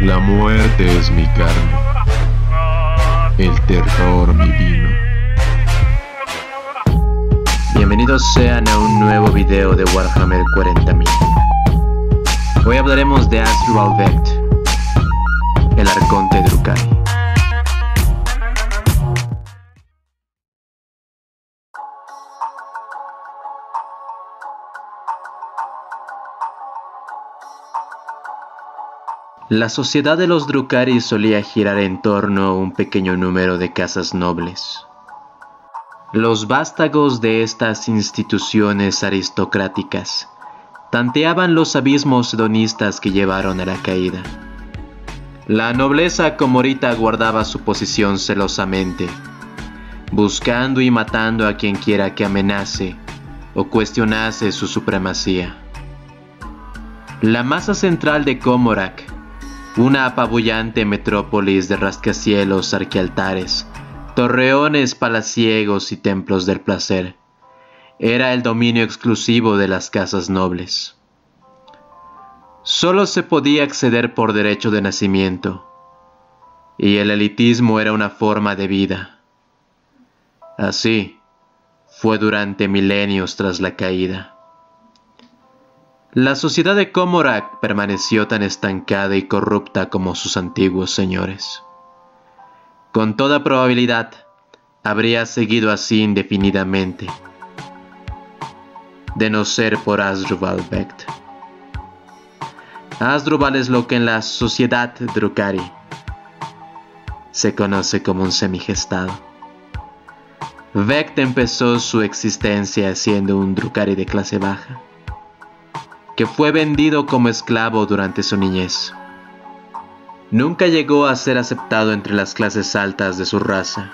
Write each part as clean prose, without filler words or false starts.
La muerte es mi carne, el terror mi vino. Bienvenidos sean a un nuevo video de Warhammer 40.000. Hoy hablaremos de Asdrubal Vect, el arconte Drukhari. La sociedad de los Drukhari solía girar en torno a un pequeño número de casas nobles. Los vástagos de estas instituciones aristocráticas tanteaban los abismos hedonistas que llevaron a la caída. La nobleza comorita guardaba su posición celosamente, buscando y matando a quien quiera que amenace o cuestionase su supremacía. La masa central de Comorak, una apabullante metrópolis de rascacielos, arquialtares, torreones palaciegos y templos del placer, era el dominio exclusivo de las casas nobles. Solo se podía acceder por derecho de nacimiento, y el elitismo era una forma de vida. Así fue durante milenios tras la caída. La sociedad de Comorak permaneció tan estancada y corrupta como sus antiguos señores. Con toda probabilidad, habría seguido así indefinidamente, de no ser por Asdrubal Vect. Asdrubal es lo que en la sociedad Drukhari se conoce como un semigestado. Vect empezó su existencia siendo un Drukhari de clase baja, que fue vendido como esclavo durante su niñez. Nunca llegó a ser aceptado entre las clases altas de su raza,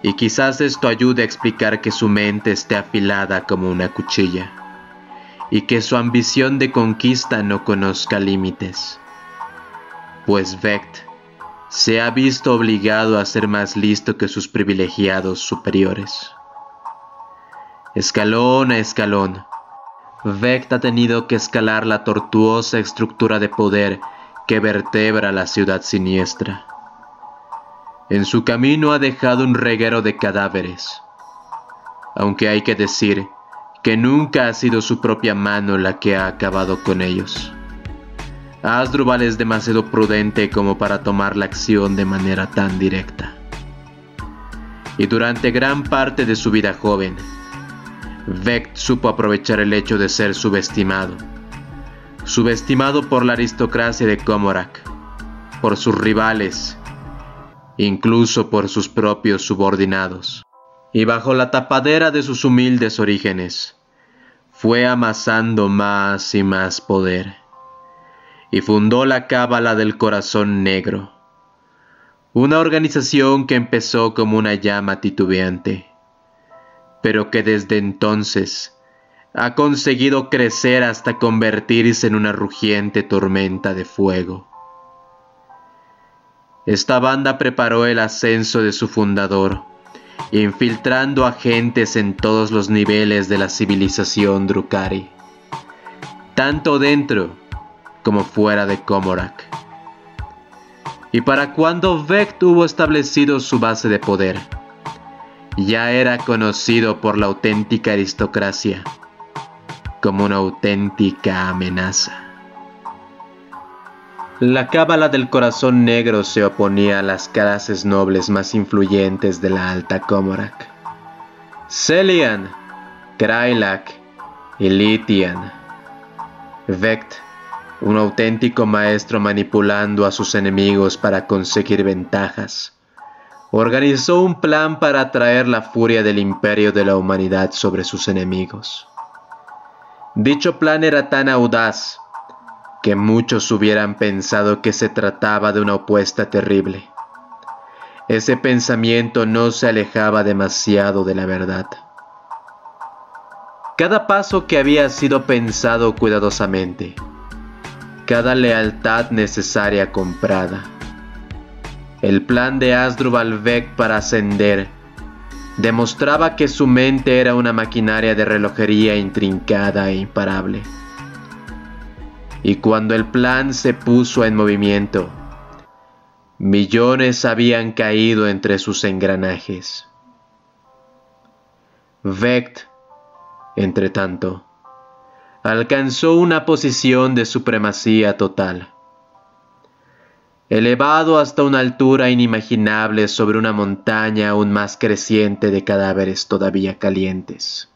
y quizás esto ayude a explicar que su mente esté afilada como una cuchilla, y que su ambición de conquista no conozca límites, pues Vect se ha visto obligado a ser más listo que sus privilegiados superiores. Escalón a escalón, Vect ha tenido que escalar la tortuosa estructura de poder que vertebra la ciudad siniestra. En su camino ha dejado un reguero de cadáveres, aunque hay que decir que nunca ha sido su propia mano la que ha acabado con ellos. Asdrubal es demasiado prudente como para tomar la acción de manera tan directa. Y durante gran parte de su vida joven, Vect supo aprovechar el hecho de ser subestimado por la aristocracia de Comorak, por sus rivales, incluso por sus propios subordinados. Y bajo la tapadera de sus humildes orígenes, fue amasando más y más poder, y fundó la Cábala del Corazón Negro, una organización que empezó como una llama titubeante, pero que desde entonces ha conseguido crecer hasta convertirse en una rugiente tormenta de fuego. Esta banda preparó el ascenso de su fundador, infiltrando agentes en todos los niveles de la civilización Drukhari, tanto dentro como fuera de Comorak. Y para cuando Vect hubo establecido su base de poder, ya era conocido por la auténtica aristocracia como una auténtica amenaza. La Cábala del Corazón Negro se oponía a las clases nobles más influyentes de la Alta Comorak: Celian, Krylak y Lithien. Vect, un auténtico maestro manipulando a sus enemigos para conseguir ventajas, organizó un plan para atraer la furia del imperio de la humanidad sobre sus enemigos. Dicho plan era tan audaz que muchos hubieran pensado que se trataba de una apuesta terrible. Ese pensamiento no se alejaba demasiado de la verdad. Cada paso que había sido pensado cuidadosamente, cada lealtad necesaria comprada, El plan de Hasdrubal Vect para ascender demostraba que su mente era una maquinaria de relojería intrincada e imparable. Y cuando el plan se puso en movimiento, millones habían caído entre sus engranajes. Vect, entretanto, alcanzó una posición de supremacía total. Elevado hasta una altura inimaginable sobre una montaña aún más creciente de cadáveres todavía calientes.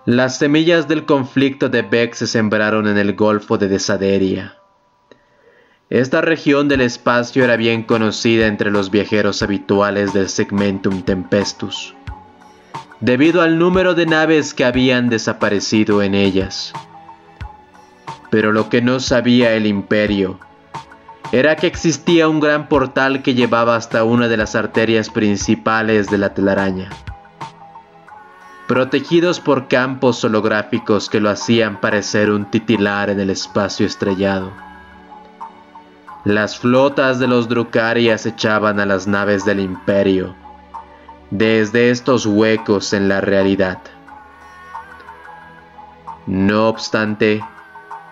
Las semillas del conflicto de Vect se sembraron en el Golfo de Desaderia. Esta región del espacio era bien conocida entre los viajeros habituales del Segmentum Tempestus, debido al número de naves que habían desaparecido en ellas. Pero lo que no sabía el Imperio era que existía un gran portal que llevaba hasta una de las arterias principales de la telaraña, protegidos por campos holográficos que lo hacían parecer un titilar en el espacio estrellado. Las flotas de los Drukhari acechaban a las naves del Imperio desde estos huecos en la realidad. No obstante,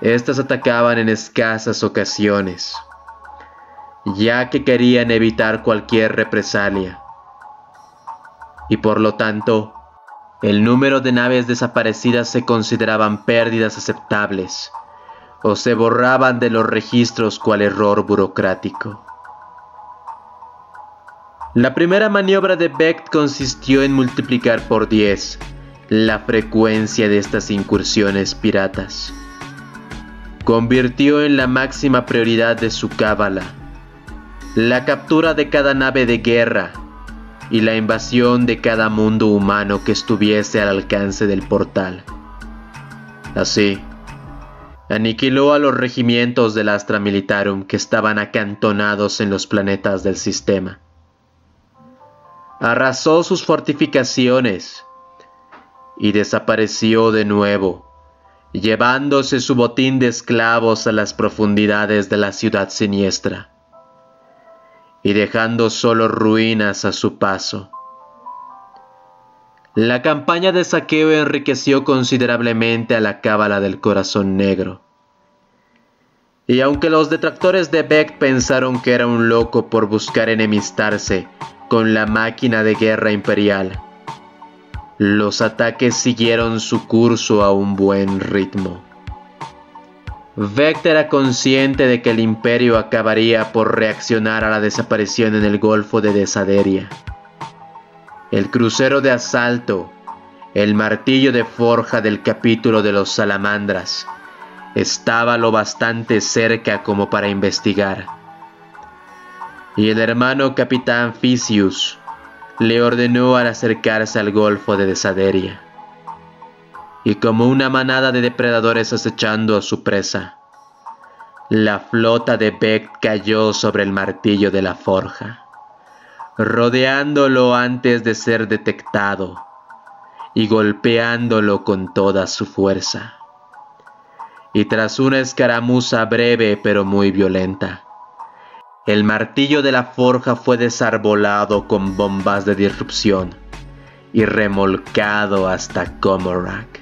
estas atacaban en escasas ocasiones, ya que querían evitar cualquier represalia, y por lo tanto, el número de naves desaparecidas se consideraban pérdidas aceptables, o se borraban de los registros cual error burocrático. La primera maniobra de Vect consistió en multiplicar por 10 la frecuencia de estas incursiones piratas. Convirtió en la máxima prioridad de su cábala la captura de cada nave de guerra y la invasión de cada mundo humano que estuviese al alcance del portal. Así, aniquiló a los regimientos del Astra Militarum que estaban acantonados en los planetas del sistema. Arrasó sus fortificaciones y desapareció de nuevo, llevándose su botín de esclavos a las profundidades de la ciudad siniestra y dejando solo ruinas a su paso. La campaña de saqueo enriqueció considerablemente a la cábala del Corazón Negro. Y aunque los detractores de Vect pensaron que era un loco por buscar enemistarse con la máquina de guerra imperial, los ataques siguieron su curso a un buen ritmo. Vect era consciente de que el Imperio acabaría por reaccionar a la desaparición en el Golfo de Desaderia. El crucero de asalto, el martillo de forja del capítulo de los Salamandras, estaba lo bastante cerca como para investigar. Y el hermano capitán Ficius le ordenó al acercarse al Golfo de Desaderia. Y como una manada de depredadores acechando a su presa, la flota de Vect cayó sobre el martillo de la forja, rodeándolo antes de ser detectado y golpeándolo con toda su fuerza. Y tras una escaramuza breve pero muy violenta, el martillo de la forja fue desarbolado con bombas de disrupción y remolcado hasta Comorak.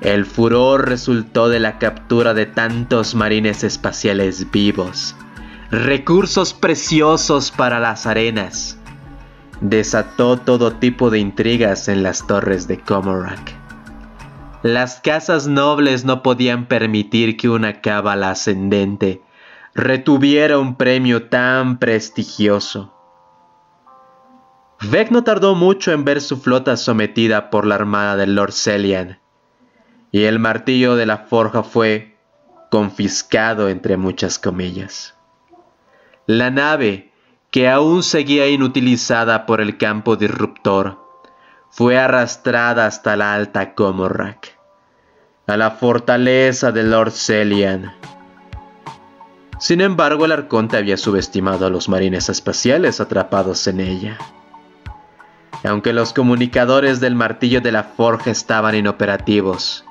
El furor resultó de la captura de tantos marines espaciales vivos, recursos preciosos para las arenas. Desató todo tipo de intrigas en las torres de Comorak. Las casas nobles no podían permitir que una cábala ascendente retuviera un premio tan prestigioso. Vect no tardó mucho en ver su flota sometida por la armada del Lord Celian, y el martillo de la forja fue confiscado entre muchas comillas. La nave, que aún seguía inutilizada por el campo disruptor, fue arrastrada hasta la alta Comorak, a la fortaleza del Lord Celian. Sin embargo, el arconte había subestimado a los marines espaciales atrapados en ella. Aunque los comunicadores del martillo de la forja estaban inoperativos,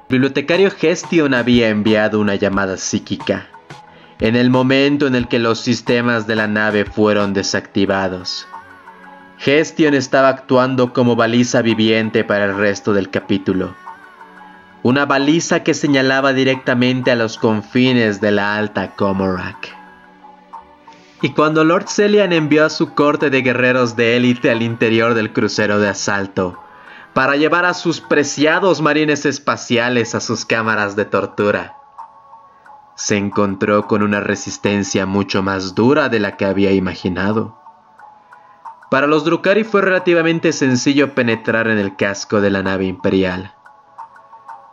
el bibliotecario Gestion había enviado una llamada psíquica en el momento en el que los sistemas de la nave fueron desactivados. Gestion estaba actuando como baliza viviente para el resto del capítulo. Una baliza que señalaba directamente a los confines de la Alta Comorak. Y cuando Lord Celian envió a su corte de guerreros de élite al interior del crucero de asalto, para llevar a sus preciados marines espaciales a sus cámaras de tortura, se encontró con una resistencia mucho más dura de la que había imaginado. Para los Drukhari fue relativamente sencillo penetrar en el casco de la nave imperial,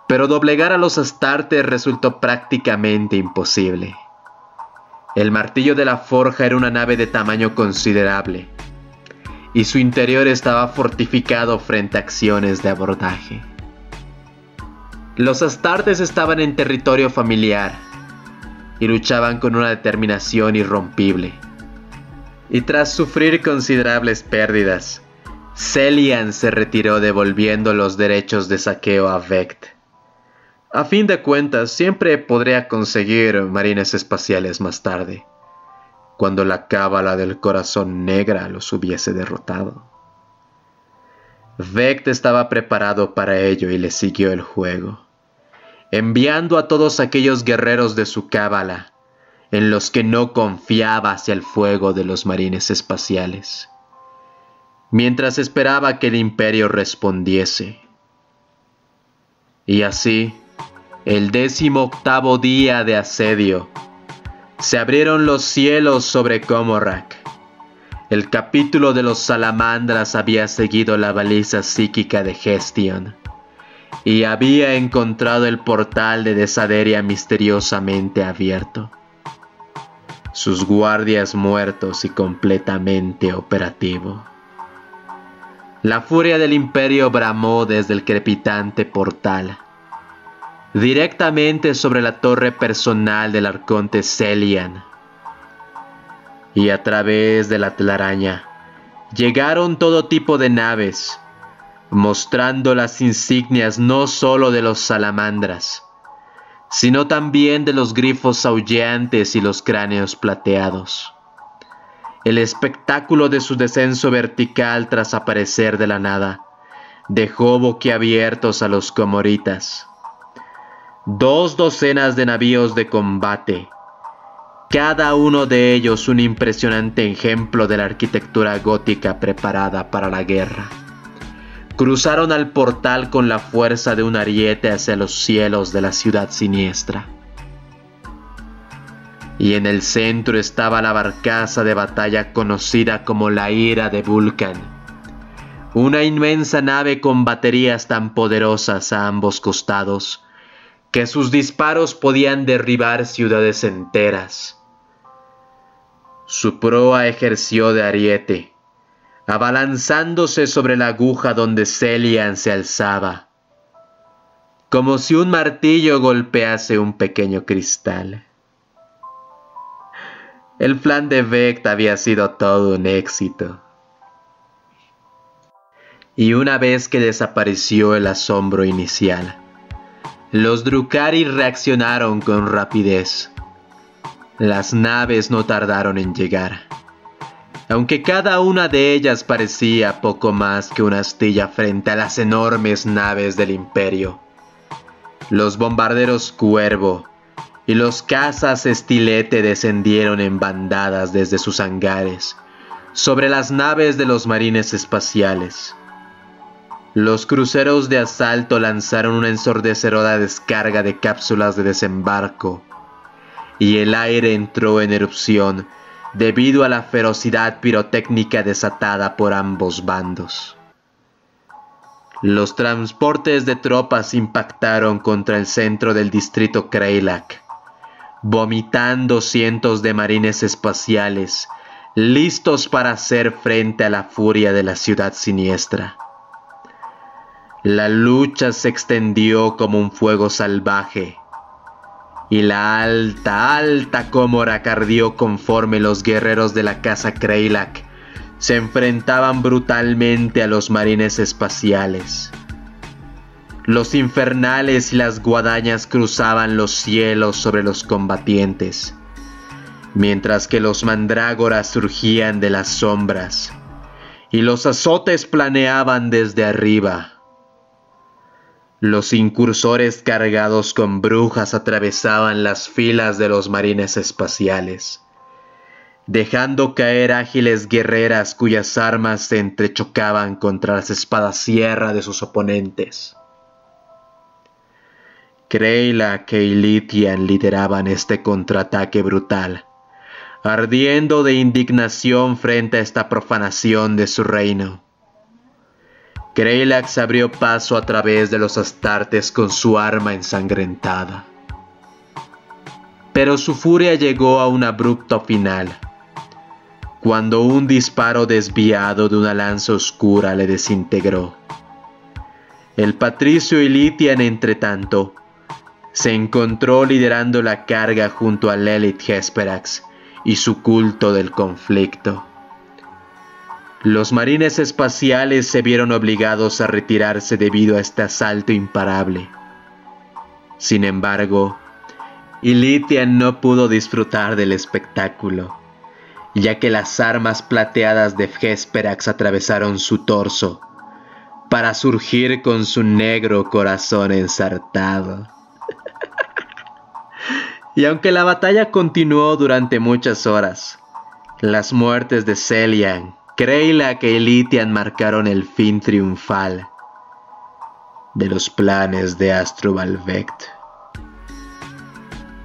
pero doblegar a los Astartes resultó prácticamente imposible. El martillo de la forja era una nave de tamaño considerable, y su interior estaba fortificado frente a acciones de abordaje. Los Astartes estaban en territorio familiar, y luchaban con una determinación irrompible. Y tras sufrir considerables pérdidas, Celian se retiró devolviendo los derechos de saqueo a Vect. A fin de cuentas, siempre podría conseguir marines espaciales más tarde, cuando la cábala del corazón negra los hubiese derrotado. Vect estaba preparado para ello y le siguió el juego, enviando a todos aquellos guerreros de su cábala, en los que no confiaba hacia el fuego de los marines espaciales, mientras esperaba que el Imperio respondiese. Y así, el 18º día de asedio, se abrieron los cielos sobre Comorak. El capítulo de los salamandras había seguido la baliza psíquica de Gestion, y había encontrado el portal de Desaderia misteriosamente abierto, sus guardias muertos y completamente operativo. La furia del Imperio bramó desde el crepitante portal, directamente sobre la torre personal del arconte Celian, y a través de la telaraña llegaron todo tipo de naves, mostrando las insignias no solo de los salamandras, sino también de los grifos aullantes y los cráneos plateados. El espectáculo de su descenso vertical tras aparecer de la nada dejó boquiabiertos a los comoritas. 2 docenas de navíos de combate, cada uno de ellos un impresionante ejemplo de la arquitectura gótica preparada para la guerra, cruzaron al portal con la fuerza de un ariete hacia los cielos de la ciudad siniestra. Y en el centro estaba la barcaza de batalla conocida como la Ira de Vulcan, una inmensa nave con baterías tan poderosas a ambos costados que sus disparos podían derribar ciudades enteras. Su proa ejerció de ariete, abalanzándose sobre la aguja donde Celian se alzaba, como si un martillo golpease un pequeño cristal. El plan de Vect había sido todo un éxito. Y una vez que desapareció el asombro inicial, los Drukhari reaccionaron con rapidez. Las naves no tardaron en llegar, aunque cada una de ellas parecía poco más que una astilla frente a las enormes naves del Imperio. Los bombarderos Cuervo y los cazas Estilete descendieron en bandadas desde sus hangares sobre las naves de los marines espaciales. Los cruceros de asalto lanzaron una ensordecedora descarga de cápsulas de desembarco, y el aire entró en erupción debido a la ferocidad pirotécnica desatada por ambos bandos. Los transportes de tropas impactaron contra el centro del distrito Kreilach, vomitando cientos de marines espaciales listos para hacer frente a la furia de la ciudad siniestra. La lucha se extendió como un fuego salvaje, y la alta Comorak ardió conforme los guerreros de la casa Kreilach se enfrentaban brutalmente a los marines espaciales. Los infernales y las guadañas cruzaban los cielos sobre los combatientes, mientras que los mandrágoras surgían de las sombras y los azotes planeaban desde arriba. Los incursores cargados con brujas atravesaban las filas de los marines espaciales, dejando caer ágiles guerreras cuyas armas se entrechocaban contra las espadas sierra de sus oponentes. Kreyla e Ilitian lideraban este contraataque brutal, ardiendo de indignación frente a esta profanación de su reino. Kreylax abrió paso a través de los astartes con su arma ensangrentada. Pero su furia llegó a un abrupto final, cuando un disparo desviado de una lanza oscura le desintegró. El patricio Ilitian, entretanto, se encontró liderando la carga junto a Lelith Hesperax y su culto del conflicto. Los marines espaciales se vieron obligados a retirarse debido a este asalto imparable. Sin embargo, Ilitian no pudo disfrutar del espectáculo, ya que las armas plateadas de Hesperax atravesaron su torso para surgir con su negro corazón ensartado. Y aunque la batalla continuó durante muchas horas, las muertes de Celian, Kreyla e Ilitian marcaron el fin triunfal de los planes de Asdrúbal Vect.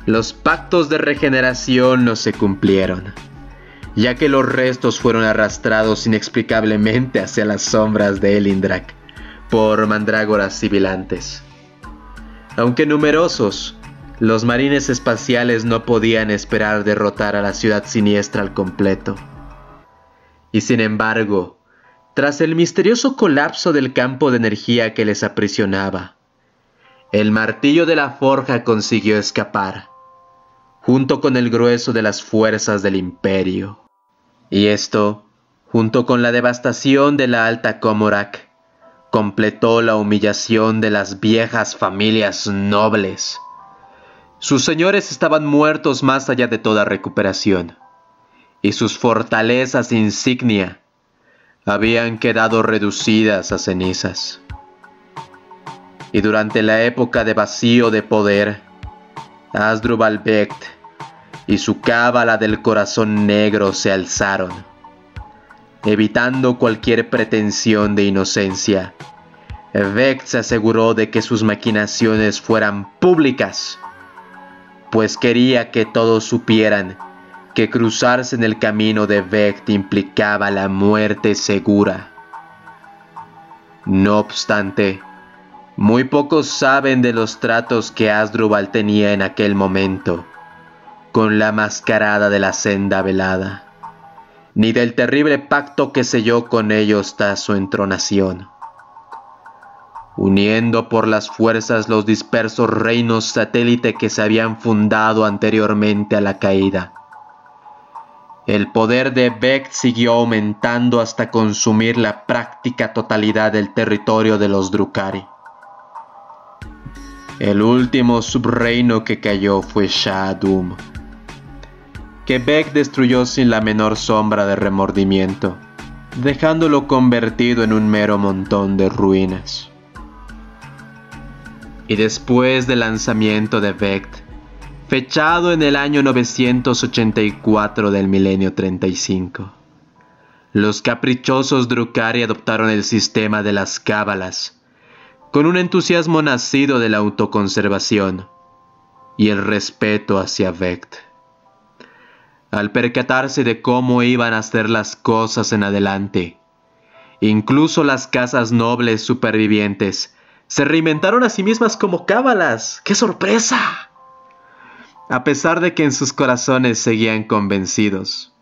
Los pactos de regeneración no se cumplieron, ya que los restos fueron arrastrados inexplicablemente hacia las sombras de Elindrak por mandrágoras sibilantes. Aunque numerosos, los marines espaciales no podían esperar derrotar a la ciudad siniestra al completo. Y sin embargo, tras el misterioso colapso del campo de energía que les aprisionaba, el martillo de la forja consiguió escapar, junto con el grueso de las fuerzas del imperio. Y esto, junto con la devastación de la Alta Comorak, completó la humillación de las viejas familias nobles. Sus señores estaban muertos más allá de toda recuperación, y sus fortalezas insignia habían quedado reducidas a cenizas. Y durante la época de vacío de poder, Asdrúbal Vect y su cábala del corazón negro se alzaron, evitando cualquier pretensión de inocencia. Vect se aseguró de que sus maquinaciones fueran públicas, pues quería que todos supieran que cruzarse en el camino de Vect implicaba la muerte segura. No obstante, muy pocos saben de los tratos que Asdrúbal tenía en aquel momento con la mascarada de la Senda Velada, ni del terrible pacto que selló con ellos tras su entronación, uniendo por las fuerzas los dispersos reinos satélite que se habían fundado anteriormente a la caída. El poder de Vect siguió aumentando hasta consumir la práctica totalidad del territorio de los Drukhari. El último subreino que cayó fue Sha'Dum, que Vect destruyó sin la menor sombra de remordimiento, dejándolo convertido en un mero montón de ruinas. Y después del lanzamiento de Vect, fechado en el año 984 del milenio 35, los caprichosos Drukhari adoptaron el sistema de las cábalas, con un entusiasmo nacido de la autoconservación y el respeto hacia Vect. Al percatarse de cómo iban a hacer las cosas en adelante, incluso las casas nobles supervivientes se reinventaron a sí mismas como cábalas. ¡Qué sorpresa! A pesar de que en sus corazones seguían convencidos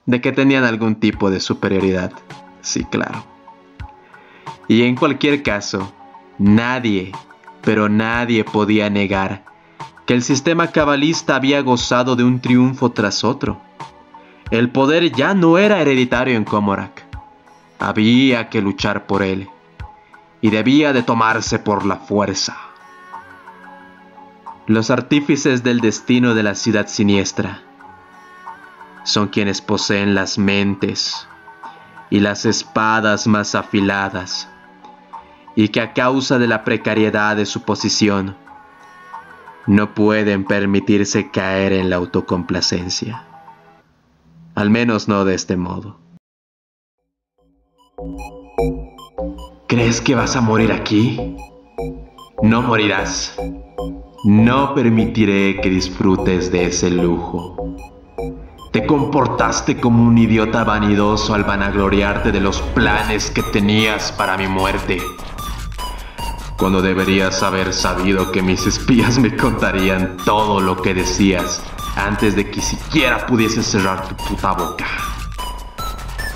de que tenían algún tipo de superioridad. Sí, claro. Y en cualquier caso, nadie, pero nadie podía negar que el sistema cabalista había gozado de un triunfo tras otro. El poder ya no era hereditario en Comorak. Había que luchar por él, y debía de tomarse por la fuerza. Los artífices del destino de la ciudad siniestra son quienes poseen las mentes y las espadas más afiladas, y que a causa de la precariedad de su posición no pueden permitirse caer en la autocomplacencia. Al menos no de este modo. ¿Crees que vas a morir aquí? No morirás. No permitiré que disfrutes de ese lujo. Te comportaste como un idiota vanidoso al vanagloriarte de los planes que tenías para mi muerte, cuando deberías haber sabido que mis espías me contarían todo lo que decías antes de que siquiera pudieses cerrar tu puta boca.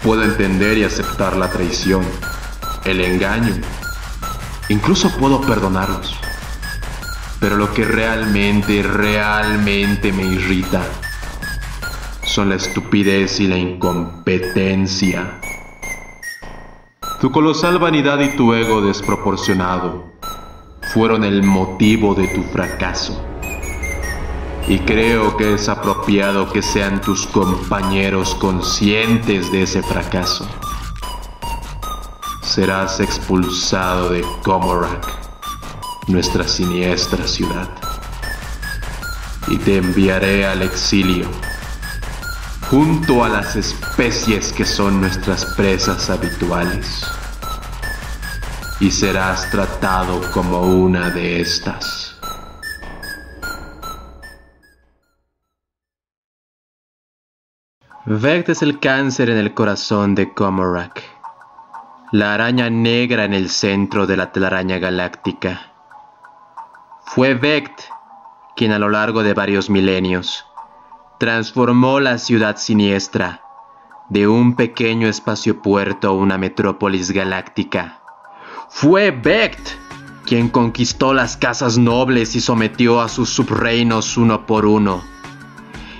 Puedo entender y aceptar la traición, el engaño, incluso puedo perdonarlos. Pero lo que realmente me irrita son la estupidez y la incompetencia. Tu colosal vanidad y tu ego desproporcionado fueron el motivo de tu fracaso. Y creo que es apropiado que sean tus compañeros conscientes de ese fracaso. Serás expulsado de Comorak, nuestra siniestra ciudad, y te enviaré al exilio, junto a las especies que son nuestras presas habituales, y serás tratado como una de estas. Vect es el cáncer en el corazón de Comorak, la araña negra en el centro de la telaraña galáctica. Fue Vect quien a lo largo de varios milenios transformó la ciudad siniestra de un pequeño espaciopuerto a una metrópolis galáctica. Fue Vect quien conquistó las casas nobles y sometió a sus subreinos uno por uno.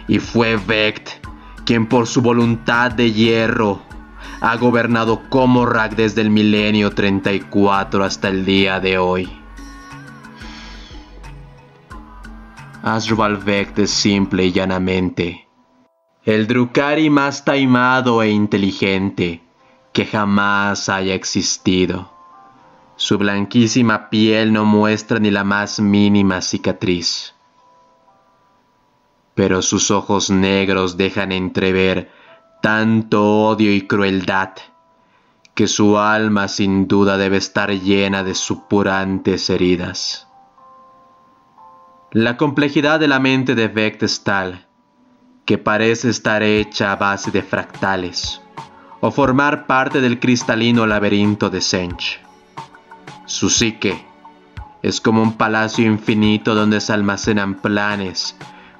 Y fue Vect quien por su voluntad de hierro ha gobernado Comorak desde el milenio 34 hasta el día de hoy. Asdrúbal Vect es simple y llanamente el Drukhari más taimado e inteligente que jamás haya existido. Su blanquísima piel no muestra ni la más mínima cicatriz, pero sus ojos negros dejan entrever tanto odio y crueldad que su alma sin duda debe estar llena de supurantes heridas. La complejidad de la mente de Vect es tal que parece estar hecha a base de fractales o formar parte del cristalino laberinto de Tzeentch. Su psique es como un palacio infinito donde se almacenan planes,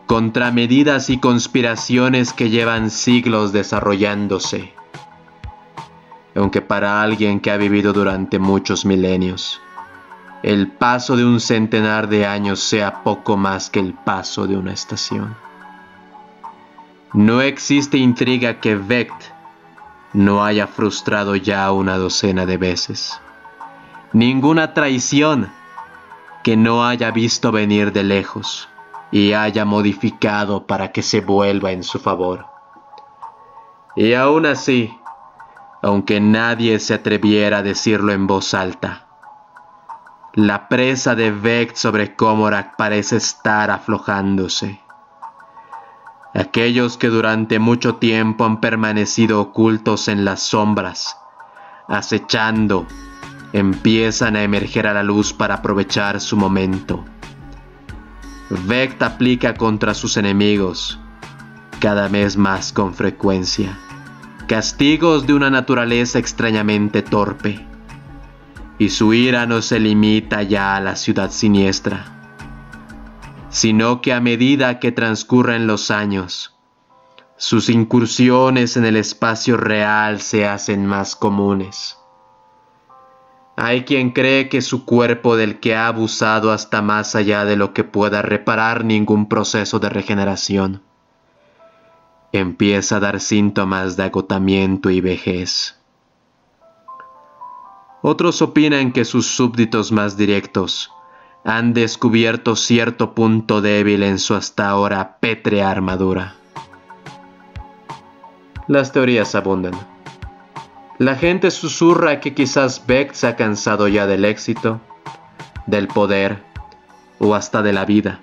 contramedidas y conspiraciones que llevan siglos desarrollándose. Aunque para alguien que ha vivido durante muchos milenios, el paso de un centenar de años sea poco más que el paso de una estación. No existe intriga que Vect no haya frustrado ya una docena de veces. Ninguna traición que no haya visto venir de lejos y haya modificado para que se vuelva en su favor. Y aún así, aunque nadie se atreviera a decirlo en voz alta, la presa de Vect sobre Comorak parece estar aflojándose. Aquellos que durante mucho tiempo han permanecido ocultos en las sombras, acechando, empiezan a emerger a la luz para aprovechar su momento. Vect aplica contra sus enemigos, cada vez más con frecuencia, castigos de una naturaleza extrañamente torpe. Y su ira no se limita ya a la ciudad siniestra, sino que a medida que transcurren los años, sus incursiones en el espacio real se hacen más comunes. Hay quien cree que su cuerpo, del que ha abusado hasta más allá de lo que pueda reparar ningún proceso de regeneración, empieza a dar síntomas de agotamiento y vejez. Otros opinan que sus súbditos más directos han descubierto cierto punto débil en su hasta ahora pétrea armadura. Las teorías abundan. La gente susurra que quizás Vect se ha cansado ya del éxito, del poder o hasta de la vida,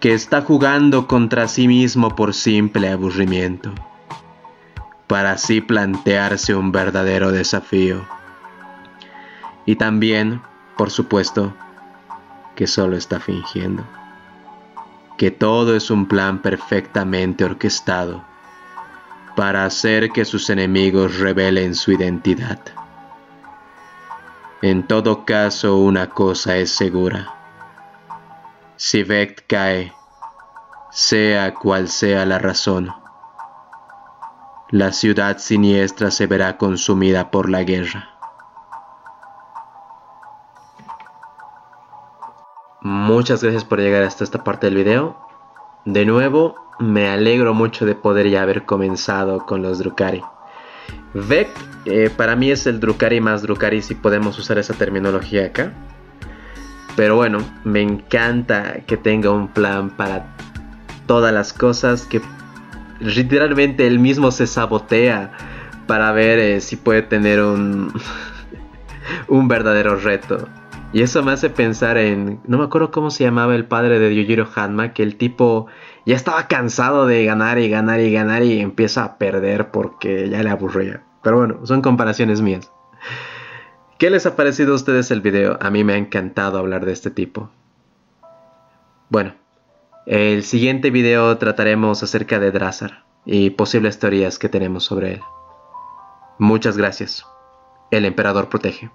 que está jugando contra sí mismo por simple aburrimiento, para así plantearse un verdadero desafío. Y también, por supuesto, que solo está fingiendo, que todo es un plan perfectamente orquestado para hacer que sus enemigos revelen su identidad. En todo caso, una cosa es segura: si Vect cae, sea cual sea la razón, la ciudad siniestra se verá consumida por la guerra. Muchas gracias por llegar hasta esta parte del video. De nuevo, me alegro mucho de poder ya haber comenzado con los Drukhari. Vect para mí es el Drukhari más Drukhari, si podemos usar esa terminología acá. Pero bueno, me encanta que tenga un plan para todas las cosas, que literalmente él mismo se sabotea para ver si puede tener un verdadero reto. Y eso me hace pensar en... no me acuerdo cómo se llamaba el padre de Yujiro Hanma, que el tipo ya estaba cansado de ganar y ganar y ganar y empieza a perder porque ya le aburría. Pero bueno, son comparaciones mías. ¿Qué les ha parecido a ustedes el video? A mí me ha encantado hablar de este tipo. Bueno, el siguiente video trataremos acerca de Drazar y posibles teorías que tenemos sobre él. Muchas gracias. El emperador protege.